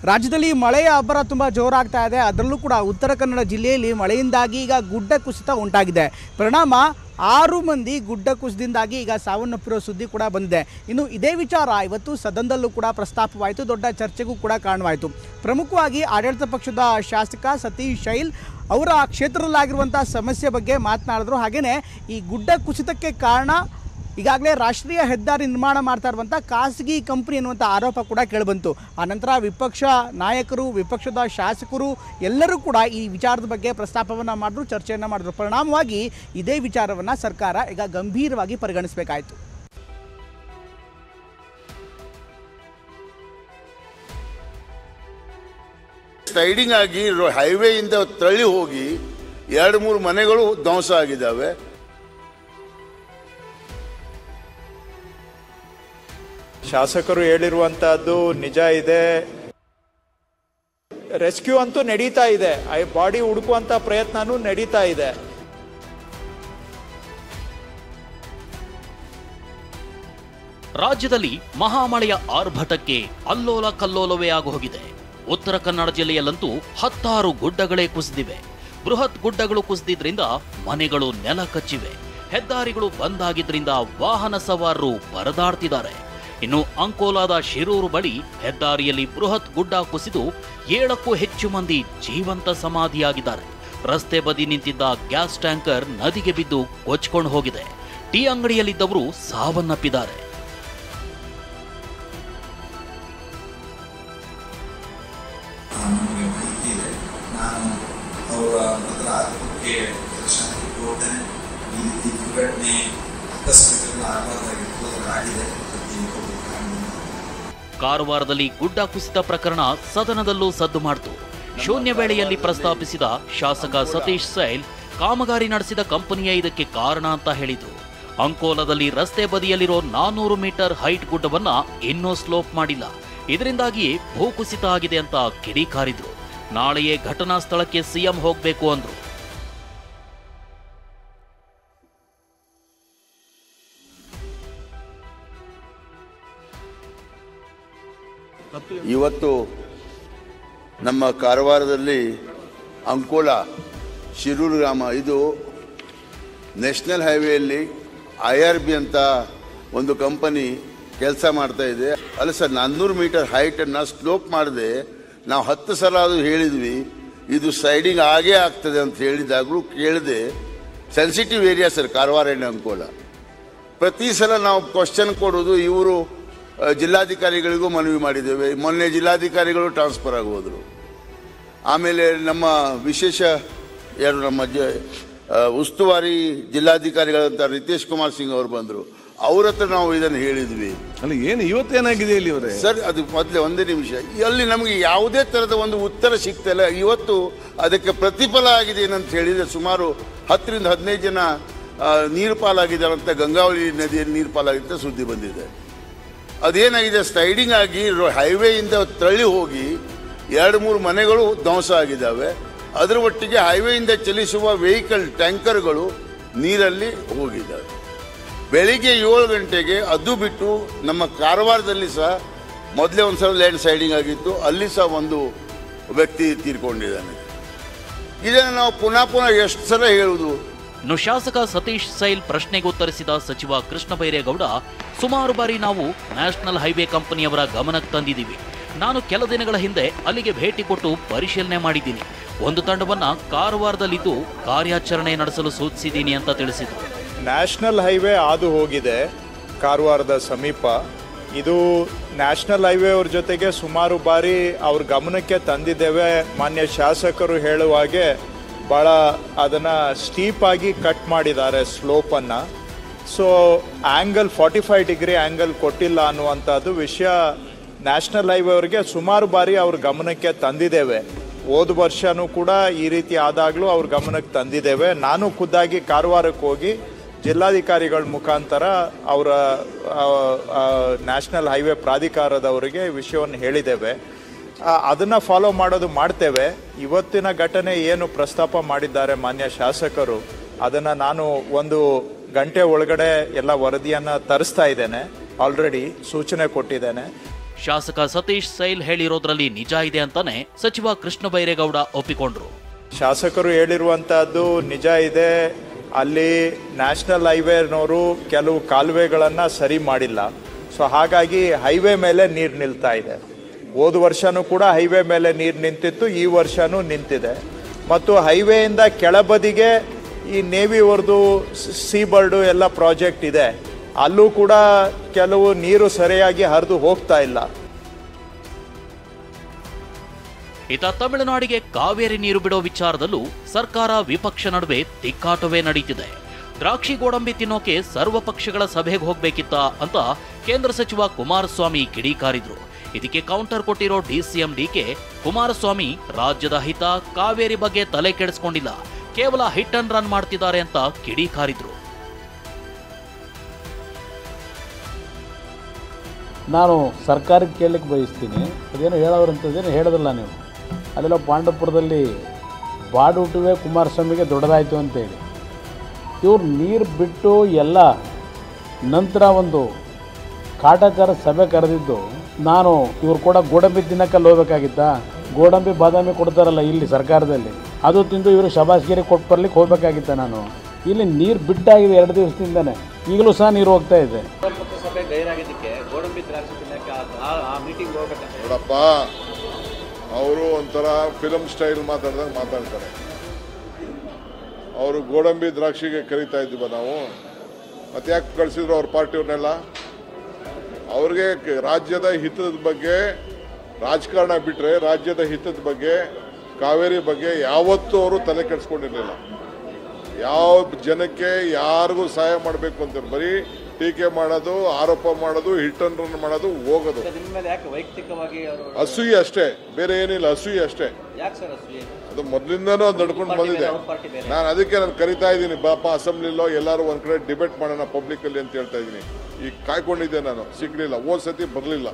ರಾಜ್ಯದಲ್ಲಿ ಮಳೆಯ ಅಬ್ಬರ ತುಂಬ ಜೋರಾಗ್ತಾ ಇದೆ. ಅದರಲ್ಲೂ ಕೂಡ ಉತ್ತರ ಕನ್ನಡ ಜಿಲ್ಲೆಯಲ್ಲಿ ಮಳೆಯಿಂದಾಗಿ ಈಗ ಗುಡ್ಡ ಕುಸಿತ ಉಂಟಾಗಿದೆ. ಪರಿಣಾಮ 6 ಮಂದಿ ಗುಡ್ಡ ಕುಸಿದಿಂದಾಗಿ ಈಗ ಸಾವನ್ನಪ್ಪಿರೋ ಸುದ್ದಿ ಕೂಡ ಬಂದಿದೆ. ಇನ್ನು ಇದೇ ವಿಚಾರ ಇವತ್ತು ಸದನದಲ್ಲೂ ಕೂಡ ಪ್ರಸ್ತಾಪವಾಯಿತು, ದೊಡ್ಡ ಚರ್ಚೆಗೂ ಕೂಡ ಕಾರಣವಾಯಿತು. ಪ್ರಮುಖವಾಗಿ ಆಡಳಿತ ಪಕ್ಷದ ಶಾಸಕ ಸತೀಶ್ ಶೈಲ್ ಅವರ ಕ್ಷೇತ್ರದಲ್ಲಾಗಿರುವಂಥ ಸಮಸ್ಯೆ ಬಗ್ಗೆ ಮಾತನಾಡಿದ್ರು. ಹಾಗೆಯೇ ಈ ಗುಡ್ಡ ಕುಸಿತಕ್ಕೆ ಕಾರಣ ಈಗಾಗಲೇ ರಾಷ್ಟ್ರೀಯ ಹೆದ್ದಾರಿ ನಿರ್ಮಾಣ ಮಾಡ್ತಾ ಇರುವಂಥ ಖಾಸಗಿ ಕಂಪನಿ ಎನ್ನುವಂಥ ಆರೋಪ ಕೂಡ ಕೇಳಿಬಂತು. ಆನಂತರ ವಿಪಕ್ಷ ನಾಯಕರು, ವಿಪಕ್ಷದ ಶಾಸಕರು ಎಲ್ಲರೂ ಕೂಡ ಈ ವಿಚಾರದ ಬಗ್ಗೆ ಪ್ರಸ್ತಾಪವನ್ನು ಮಾಡಿದ್ರು, ಚರ್ಚೆಯನ್ನು ಮಾಡಿದ್ರು. ಪರಿಣಾಮವಾಗಿ ಇದೇ ವಿಚಾರವನ್ನು ಸರ್ಕಾರ ಈಗ ಗಂಭೀರವಾಗಿ ಪರಿಗಣಿಸಬೇಕಾಯಿತು. ಸ್ಲೈಡಿಂಗ್ ಆಗಿ ಹೈವೇಯಿಂದ ತಳ್ಳಿ ಹೋಗಿ 2-3 ಮನೆಗಳು ಧ್ವಂಸ ಆಗಿದ್ದಾವೆ. ಶಾಸಕರು ಹೇಳಿರುವಂತಹದ್ದು ನಿಜ ಇದೆ. ರೆಸ್ಕ್ಯೂ ಅಂತೂ ನಡೀತಾ ಇದೆ, ಬಾಡಿ ಹುಡುಕುವಂತ ಪ್ರಯತ್ನನೂ ನಡೀತಾ ಇದೆ. ರಾಜ್ಯದಲ್ಲಿ ಮಹಾಮಳೆಯ ಆರ್ಭಟಕ್ಕೆ ಅಲ್ಲೋಲ ಕಲ್ಲೋಲವೇ ಆಗೋಗಿದೆ. ಉತ್ತರ ಕನ್ನಡ ಜಿಲ್ಲೆಯಲ್ಲಂತೂ 10 ಗುಡ್ಡಗಳೇ ಕುಸಿದಿವೆ. ಬೃಹತ್ ಗುಡ್ಡಗಳು ಕುಸಿದಿದ್ರಿಂದ ಮನೆಗಳು ನೆಲ ಕಚ್ಚಿವೆ. ಹೆದ್ದಾರಿಗಳು ಬಂದಾಗಿದ್ರಿಂದ ವಾಹನ ಸವಾರರು ಪರದಾಡ್ತಿದ್ದಾರೆ. ಇನ್ನು ಅಂಕೋಲಾದ ಶಿರೂರು ಬಳಿ ಹೆದ್ದಾರಿಯಲ್ಲಿ ಬೃಹತ್ ಗುಡ್ಡ ಕುಸಿದು 7ಕ್ಕೂ ಹೆಚ್ಚು ಮಂದಿ ಜೀವಂತ ಸಮಾಧಿಯಾಗಿದ್ದಾರೆ. ರಸ್ತೆ ಬದಿ ನಿಂತಿದ್ದ ಗ್ಯಾಸ್ ಟ್ಯಾಂಕರ್ ನದಿಗೆ ಬಿದ್ದು ಕೊಚ್ಕೊಂಡು ಹೋಗಿದೆ. ಟೀ ಅಂಗಡಿಯಲ್ಲಿದ್ದವರು ಸಾವನ್ನಪ್ಪಿದ್ದಾರೆ. ಕಾರವಾರದಲ್ಲಿ ಗುಡ್ಡ ಕುಸಿತ ಪ್ರಕರಣ ಸದನದಲ್ಲೂ ಸದ್ದು ಮಾಡಿತು. ಶೂನ್ಯ ವೇಳೆಯಲ್ಲಿ ಪ್ರಸ್ತಾಪಿಸಿದ ಶಾಸಕ ಸತೀಶ್ ಶೈಲ್ ಕಾಮಗಾರಿ ನಡೆಸಿದ ಕಂಪನಿಯೇ ಇದಕ್ಕೆ ಕಾರಣ ಅಂತ ಹೇಳಿದ್ರು. ಅಂಕೋಲಾದಲ್ಲಿ ರಸ್ತೆ ಬದಿಯಲ್ಲಿರೋ 400 ಮೀಟರ್ ಹೈಟ್ ಗುಡ್ಡವನ್ನ ಇನ್ನೂ ಸ್ಲೋಪ್ ಮಾಡಿಲ್ಲ. ಇದರಿಂದಾಗಿಯೇ ಭೂಕುಸಿತ ಆಗಿದೆ ಅಂತ ಕಿಡಿಕಾರಿದ್ರು. ನಾಳೆಯೇ ಘಟನಾ ಸ್ಥಳಕ್ಕೆ ಸಿಎಂ ಹೋಗಬೇಕು ಅಂದ್ರು. ಇವತ್ತು ನಮ್ಮ ಕಾರವಾರದಲ್ಲಿ ಅಂಕೋಲಾ ಶಿರೂರು ಗ್ರಾಮ, ಇದು ನ್ಯಾಷನಲ್ ಹೈವೇಯಲ್ಲಿ IRB ಅಂತ ಒಂದು ಕಂಪನಿ ಕೆಲಸ ಮಾಡ್ತಾ ಇದೆ. ಅಲ್ಲ ಸರ್, 400 ಮೀಟರ್ ಹೈಟನ್ನು ಸ್ಲೋಪ್ ಮಾಡದೆ ನಾವು 10 ಸಲ ಅದು ಹೇಳಿದ್ವಿ, ಇದು ಸೈಡಿಂಗ್ ಆಗೇ ಆಗ್ತದೆ ಅಂತ ಹೇಳಿದಾಗಲೂ ಕೇಳದೆ. Sensitive area sir Karwar and Ankola. ಪ್ರತಿ ಸಲ ನಾವು ಕ್ವಶನ್ ಕೊಡೋದು, ಇವರು ಜಿಲ್ಲಾಧಿಕಾರಿಗಳಿಗೂ ಮನವಿ ಮಾಡಿದ್ದೇವೆ. ಮೊನ್ನೆ ಜಿಲ್ಲಾಧಿಕಾರಿಗಳು ಟ್ರಾನ್ಸ್ಫರ್ ಆಗಿ ಹೋದರು. ಆಮೇಲೆ ನಮ್ಮ ವಿಶೇಷ ನಮ್ಮ ಉಸ್ತುವಾರಿ ಜಿಲ್ಲಾಧಿಕಾರಿಗಳಂತ ರಿತೇಶ್ ಕುಮಾರ್ ಸಿಂಗ್ ಅವರು ಬಂದರು. ಅವ್ರ ಹತ್ರ ನಾವು ಇದನ್ನು ಹೇಳಿದ್ವಿ. ಅಲ್ಲ, ಏನು ಇವತ್ತೇನಾಗಿದೆ ಇಲ್ಲಿ ಅವರೇ ಸರ್? ಅದು ಮೊದಲೇ ಒಂದೇ ನಿಮಿಷ, ಅಲ್ಲಿ ನಮಗೆ ಯಾವುದೇ ಥರದ ಒಂದು ಉತ್ತರ ಸಿಗ್ತಿಲ್ಲ. ಇವತ್ತು ಅದಕ್ಕೆ ಪ್ರತಿಫಲ ಆಗಿದೆ ಏನಂತ ಹೇಳಿದರೆ, ಸುಮಾರು 10ರಿಂದ 15 ಜನ ನೀರು ಪಾಲಾಗಿದ್ದಾರೆ ಅಂತ, ಗಂಗಾವಳಿ ನದಿಯಲ್ಲಿ ನೀರು ಪಾಲಾಗಿದ್ದ ಸುದ್ದಿ ಬಂದಿದೆ. ಅದೇನಾಗಿದೆ, ಸ್ಲೈಡಿಂಗ್ ಆಗಿ ಹೈವೇಯಿಂದ ತಳ್ಳಿ ಹೋಗಿ 2-3 ಮನೆಗಳು ಧ್ವಂಸ ಆಗಿದ್ದಾವೆ. ಅದರ ಒಟ್ಟಿಗೆ ಹೈವೇಯಿಂದ ಚಲಿಸುವ ವೆಹಿಕಲ್ ಟ್ಯಾಂಕರ್ಗಳು ನೀರಲ್ಲಿ ಹೋಗಿದ್ದಾವೆ. ಬೆಳಿಗ್ಗೆ 7 ಗಂಟೆಗೆ ಅದು ಬಿಟ್ಟು ನಮ್ಮ ಕಾರವಾರದಲ್ಲಿ ಸಹ ಮೊದಲೇ ಒಂದು ಸಲ ಲ್ಯಾಂಡ್ ಸ್ಲೈಡಿಂಗ್ ಆಗಿತ್ತು, ಅಲ್ಲಿ ಸಹ ಒಂದು ವ್ಯಕ್ತಿ ತೀರ್ಕೊಂಡಿದ್ದಾನೆ. ಇದನ್ನು ನಾವು ಪುನಃ ಎಷ್ಟು ಸಲ ಹೇಳುವುದು? ಇನ್ನು ಶಾಸಕ ಸತೀಶ್ ಶೈಲ್ ಪ್ರಶ್ನೆಗೆ ಉತ್ತರಿಸಿದ ಸಚಿವ ಕೃಷ್ಣ ಬೈರೇಗೌಡ, ಸುಮಾರು ಬಾರಿ ನಾವು ನ್ಯಾಷನಲ್ ಹೈವೇ ಕಂಪನಿಯವರ ಗಮನಕ್ಕೆ ತಂದಿದ್ದೀವಿ. ನಾನು ಕೆಲ ದಿನಗಳ ಹಿಂದೆ ಅಲ್ಲಿಗೆ ಭೇಟಿ ಕೊಟ್ಟು ಪರಿಶೀಲನೆ ಮಾಡಿದ್ದೀನಿ. ಒಂದು ತಂಡವನ್ನ ಕಾರವಾರದಲ್ಲಿದ್ದು ಕಾರ್ಯಾಚರಣೆ ನಡೆಸಲು ಸೂಚಿಸಿದ್ದೀನಿ ಅಂತ ತಿಳಿಸಿದರು. ನ್ಯಾಷನಲ್ ಹೈವೇ ಹಾದು ಹೋಗಿದೆ ಕಾರವಾರದ ಸಮೀಪ. ಇದು ನ್ಯಾಷನಲ್ ಹೈವೇ ಅವ್ರ ಜೊತೆಗೆ ಸುಮಾರು ಬಾರಿ ಅವ್ರ ಗಮನಕ್ಕೆ ತಂದಿದ್ದೇವೆ. ಮಾನ್ಯ ಶಾಸಕರು ಹೇಳುವ ಹಾಗೆ ಭಾಳ ಅದನ್ನು ಸ್ಟೀಪ್ ಆಗಿ ಕಟ್ ಮಾಡಿದ್ದಾರೆ ಸ್ಲೋಪನ್ನು. ಸೊ ಆ್ಯಂಗಲ್ 45 ಡಿಗ್ರಿ ಆ್ಯಂಗಲ್ ಕೊಟ್ಟಿಲ್ಲ ಅನ್ನುವಂಥದ್ದು ವಿಷಯ ನ್ಯಾಷನಲ್ ಹೈವೇ ಅವರಿಗೆ ಸುಮಾರು ಬಾರಿ ಅವ್ರ ಗಮನಕ್ಕೆ ತಂದಿದ್ದೇವೆ. ಹೋದ ವರ್ಷನೂ ಕೂಡ ಈ ರೀತಿ ಆದಾಗಲೂ ಅವ್ರ ಗಮನಕ್ಕೆ ತಂದಿದ್ದೇವೆ. ನಾನು ಖುದ್ದಾಗಿ ಕಾರವಾರಕ್ಕೆ ಹೋಗಿ ಜಿಲ್ಲಾಧಿಕಾರಿಗಳ ಮುಖಾಂತರ ಅವರ ನ್ಯಾಷನಲ್ ಹೈವೇ ಪ್ರಾಧಿಕಾರದವರಿಗೆ ವಿಷಯವನ್ನು ಹೇಳಿದ್ದೇವೆ. ಅದನ್ನು ಫಾಲೋ ಮಾಡೋದು ಮಾಡ್ತೇವೆ. ಇವತ್ತಿನ ಘಟನೆ ಏನು ಪ್ರಸ್ತಾಪ ಮಾಡಿದ್ದಾರೆ ಮಾನ್ಯ ಶಾಸಕರು, ಅದನ್ನು ನಾನು 1 ಗಂಟೆ ಒಳಗಡೆ ಎಲ್ಲ ವರದಿಯನ್ನು ತರಿಸ್ತಾ ಇದ್ದೇನೆ. ಆಲ್ರೆಡಿ ಸೂಚನೆ ಕೊಟ್ಟಿದ್ದೇನೆ. ಶಾಸಕ ಸತೀಶ್ ಸೈಲ್ ಹೇಳಿರೋದ್ರಲ್ಲಿ ನಿಜ ಇದೆ ಅಂತಾನೆ ಸಚಿವ ಕೃಷ್ಣ ಬೈರೇಗೌಡ ಒಪ್ಪಿಕೊಂಡ್ರು. ಶಾಸಕರು ಹೇಳಿರುವಂತಹದ್ದು ನಿಜ ಇದೆ. ಅಲ್ಲಿ ನ್ಯಾಷನಲ್ ಹೈವೇನವರು ಕೆಲವು ಕಾಲುವೆಗಳನ್ನು ಸರಿ ಮಾಡಿಲ್ಲ. ಸೊ ಹಾಗಾಗಿ ಹೈವೇ ಮೇಲೆ ನೀರು ನಿಲ್ತಾ ಇದೆ. ಹೋದ ವರ್ಷನೂ ಕೂಡ ಹೈವೇ ಮೇಲೆ ನೀರು ನಿಂತಿತ್ತು, ಈ ವರ್ಷನೂ ನಿಂತಿದೆ. ಮತ್ತು ಹೈವೇಯಿಂದ ಕೆಳಬದಿಗೆ ಈ ನೇವಿವರ್ದು ಸೀಬರ್ಡು ಎಲ್ಲ ಪ್ರಾಜೆಕ್ಟ್ ಇದೆ, ಅಲ್ಲೂ ಕೂಡ ಕೆಲವು ನೀರು ಸರಿಯಾಗಿ ಹರಿದು ಹೋಗ್ತಾ ಇಲ್ಲ. ಇತ್ತ ತಮಿಳುನಾಡಿಗೆ ಕಾವೇರಿ ನೀರು ಬಿಡೋ ವಿಚಾರದಲ್ಲೂ ಸರ್ಕಾರ ವಿಪಕ್ಷ ನಡುವೆ ತಿಕ್ಕಾಟವೇ ನಡೀತಿದೆ. ದ್ರಾಕ್ಷಿ ಗೋಡಂಬಿ ತಿನ್ನೋಕೆ ಸರ್ವ ಪಕ್ಷಗಳ ಸಭೆಗೆ ಹೋಗ್ಬೇಕಿತ್ತ ಅಂತ ಕೇಂದ್ರ ಸಚಿವ ಕುಮಾರಸ್ವಾಮಿ ಕಿಡಿಕಾರಿದ್ರು. ಇದಕ್ಕೆ ಕೌಂಟರ್ ಕೊಟ್ಟಿರೋ ಡಿಸಿಎಂ ಡಿಕೆ, ಕುಮಾರಸ್ವಾಮಿ ರಾಜ್ಯದ ಹಿತ ಕಾವೇರಿ ಬಗ್ಗೆ ತಲೆ ಕೆಡಿಸ್ಕೊಂಡಿಲ್ಲ, ಕೇವಲ ಹಿಟ್ ಅಂಡ್ ರನ್ ಮಾಡ್ತಿದ್ದಾರೆ ಅಂತ ಕಿಡಿಕಾರಿದ್ರು. ನಾನು ಸರ್ಕಾರಕ್ಕೆ ಕೇಳಲಿಕ್ಕೆ ಬಯಸ್ತೀನಿ, ಅದೇನು ಹೇಳೋರಂಥದ್ದೇನು ಹೇಳೋದಿಲ್ಲ. ನೀವು ಅಲ್ಲೆಲ್ಲ ಪಾಂಡವಪುರದಲ್ಲಿ ಬಾಡೂಟವೇ ಕುಮಾರಸ್ವಾಮಿಗೆ ದೊಡ್ಡದಾಯಿತು ಅಂತೇಳಿ ಇವ್ರು ನೀರು ಬಿಟ್ಟು ಎಲ್ಲ ನಂತರ ಒಂದು ಕಾಟಾಚಾರ ಸಭೆ ಕರೆದಿದ್ದು. ನಾನು ಇವ್ರು ಕೂಡ ಗೋಡಂಬಿ ತಿನ್ನಕ್ಕಲ್ಲಿ ಹೋಗ್ಬೇಕಾಗಿತ್ತಾ? ಗೋಡಂಬಿ ಬಾದಾಮಿ ಕೊಡ್ತಾರಲ್ಲ ಇಲ್ಲಿ ಸರ್ಕಾರದಲ್ಲಿ, ಅದು ತಿಂದು ಇವರು ಶಬಾಸ್ಗಿರಿ ಕೊಟ್ಟು ಬರ್ಲಿಕ್ಕೆ ಹೋಗ್ಬೇಕಾಗಿತ್ತ? ನಾನು ಇಲ್ಲಿ ನೀರು ಬಿಟ್ಟಾಗಿದೆ 2 ದಿವಸದಿಂದನೇ, ಈಗಲೂ ಸಹ ನೀರು ಹೋಗ್ತಾ ಇದೆ. ನೋಡಪ್ಪ, ಅವರು ಒಂಥರ ಫಿಲಮ್ ಸ್ಟೈಲ್ ಮಾತಾಡ್ದಂಗೆ ಮಾತಾಡ್ತಾರೆ. ಅವರು ಗೋಡಂಬಿ ದ್ರಾಕ್ಷಿಗೆ ಕರೀತಾ ಇದ್ದೀವ ನಾವು, ಮತ್ತೆ ಯಾಕೆ ಕಳಿಸಿದ್ರು ಅವ್ರ ಪಾರ್ಟಿಯವ್ರನ್ನೆಲ್ಲ? ಅವ್ರಿಗೆ ರಾಜ್ಯದ ಹಿತದ ಬಗ್ಗೆ ರಾಜಕಾರಣ ಬಿಟ್ಟರೆ ರಾಜ್ಯದ ಹಿತದ ಬಗ್ಗೆ ಕಾವೇರಿ ಬಗ್ಗೆ ಯಾವತ್ತೂ ಅವರು ತಲೆ ಕೆಡಿಸ್ಕೊಂಡಿರಲಿಲ್ಲ. ಯಾವ ಜನಕ್ಕೆ ಯಾರಿಗೂ ಸಹಾಯ ಮಾಡಬೇಕು ಅಂತ ಬರೀ ಟೀಕೆ ಮಾಡೋದು, ಆರೋಪ ಮಾಡೋದು, ಹಿಟ್ ಅಂಡ್ ರನ್ ಮಾಡೋದು, ಹೋಗೋದು. ಅಸೂಯೆ ಅಷ್ಟೇ, ಬೇರೆ ಏನಿಲ್ಲ, ಅಸೂಯೆ ಅಷ್ಟೇ. ಅದು ಮೊದಲಿಂದನೂ ಅದು ನಡ್ಕೊಂಡು ಬಂದಿದೆ. ನಾನು ಅದಕ್ಕೆ ಕರಿತಾ ಇದ್ದೀನಿ, ಬಾಪ ಅಸೆಂಬ್ಲಿಲೋ ಎಲ್ಲರೂ ಒಂದ್ ಕಡೆ ಡಿಬೇಟ್ ಮಾಡೋಣ ಪಬ್ಲಿಕ್ ಅಲ್ಲಿ ಅಂತ ಹೇಳ್ತಾ ಇದ್ದೀನಿ. ಈಗ ಕಾಯ್ಕೊಂಡಿದ್ದೆ ನಾನು, ಸಿಗ್ಲಿಲ್ಲ, ಹೋದ್ ಸತಿ ಬರಲಿಲ್ಲ.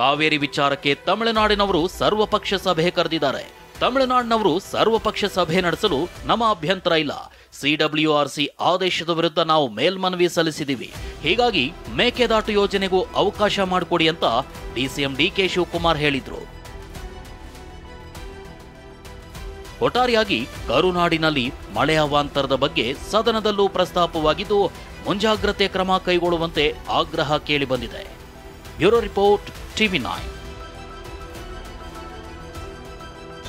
ಕಾವೇರಿ ವಿಚಾರಕ್ಕೆ ತಮಿಳುನಾಡಿನವರು ಸರ್ವಪಕ್ಷ ಸಭೆ ಕರೆದಿದ್ದಾರೆ. ತಮಿಳುನಾಡಿನವರು ಸರ್ವಪಕ್ಷ ಸಭೆ ನಡೆಸಲು ನಮ್ಮ ಅಭ್ಯಂತರ ಇಲ್ಲ. CWRC ಆದೇಶದ ವಿರುದ್ಧ ನಾವು ಮೇಲ್ಮನವಿ ಸಲ್ಲಿಸಿದ್ದೀವಿ. ಹೀಗಾಗಿ ಮೇಕೆದಾಟು ಯೋಜನೆಗೂ ಅವಕಾಶ ಮಾಡಿಕೊಡಿ ಅಂತ ಡಿಸಿಎಂ ಡಿಕೆ ಶಿವಕುಮಾರ್ ಹೇಳಿದ್ರು. ಒಟ್ಟಾರೆಯಾಗಿ ಕರುನಾಡಿನಲ್ಲಿ ಮಳೆ ಅವಾಂತರದ ಬಗ್ಗೆ ಸದನದಲ್ಲೂ ಪ್ರಸ್ತಾಪವಾಗಿದ್ದು, ಮುಂಜಾಗ್ರತೆ ಕ್ರಮ ಕೈಗೊಳ್ಳುವಂತೆ ಆಗ್ರಹ ಕೇಳಿಬಂದಿದೆ. Bureau report, TV9.